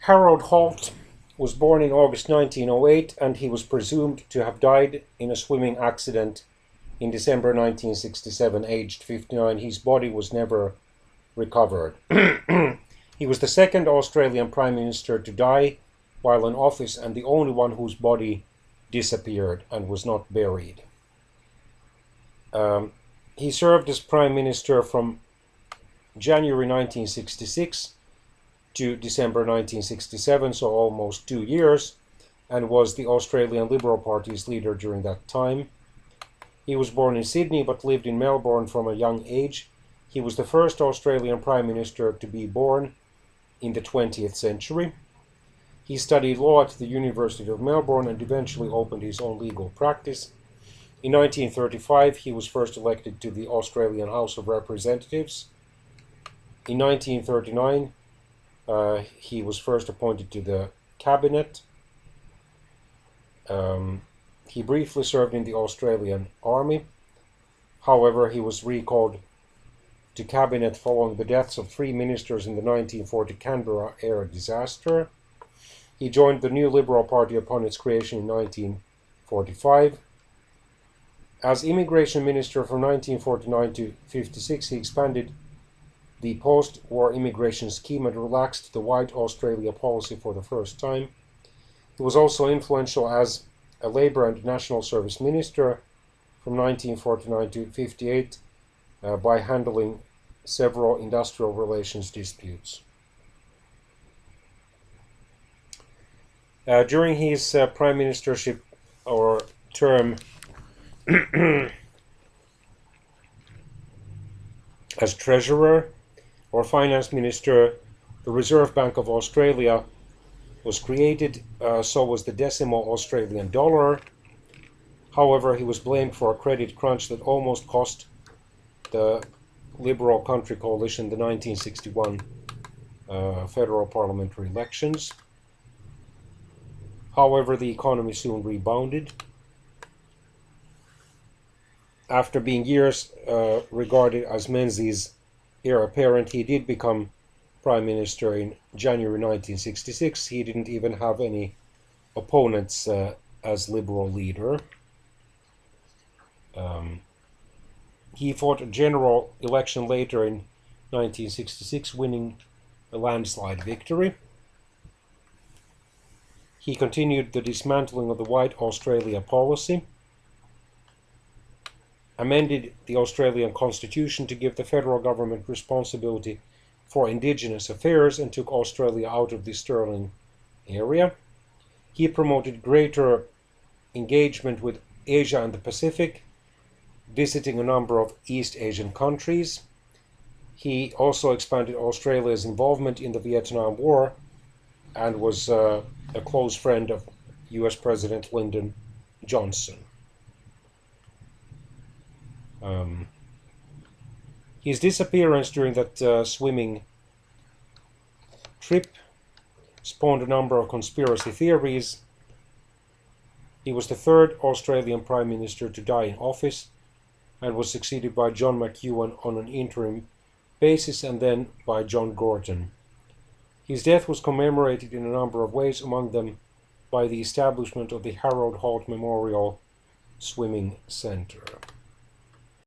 Harold Holt was born in August 1908 and he was presumed to have died in a swimming accident in December 1967, aged 59. His body was never recovered. He was the second Australian Prime Minister to die while in office and the only one whose body disappeared and was not buried. He served as Prime Minister from January 1966 to December 1967, so almost 2 years, and was the Australian Liberal Party's leader during that time. He was born in Sydney but lived in Melbourne from a young age. He was the first Australian Prime Minister to be born in the 20th century. He studied law at the University of Melbourne and eventually opened his own legal practice. In 1935, he was first elected to the Australian House of Representatives. In 1939, he was first appointed to the cabinet. He briefly served in the Australian Army. However, he was recalled to cabinet following the deaths of 3 ministers in the 1940 Canberra air disaster. He joined the New Liberal Party upon its creation in 1945. As Immigration Minister from 1949 to 1956, he expanded the post-war immigration scheme and relaxed the White Australia policy for the first time. He was also influential as a Labour and National Service Minister from 1949 to 1958 by handling several industrial relations disputes. During his prime ministership or term as Treasurer or Finance Minister, the Reserve Bank of Australia was created, so was the decimal Australian dollar. However, he was blamed for a credit crunch that almost cost the Liberal Country Coalition the 1961 federal parliamentary elections. However, the economy soon rebounded. After being years regarded as Menzies' heir apparent, he did become Prime Minister in January 1966. He didn't even have any opponents as Liberal leader. He fought a general election later in 1966, winning a landslide victory. He continued the dismantling of the White Australia policy, amended the Australian Constitution to give the federal government responsibility for Indigenous affairs, and took Australia out of the Stirling area. He promoted greater engagement with Asia and the Pacific, visiting a number of East Asian countries. He also expanded Australia's involvement in the Vietnam War and was a close friend of US President Lyndon Johnson. His disappearance during that swimming trip spawned a number of conspiracy theories. He was the third Australian Prime Minister to die in office and was succeeded by John McEwen on an interim basis and then by John Gorton. His death was commemorated in a number of ways, among them by the establishment of the Harold Holt Memorial Swimming Centre.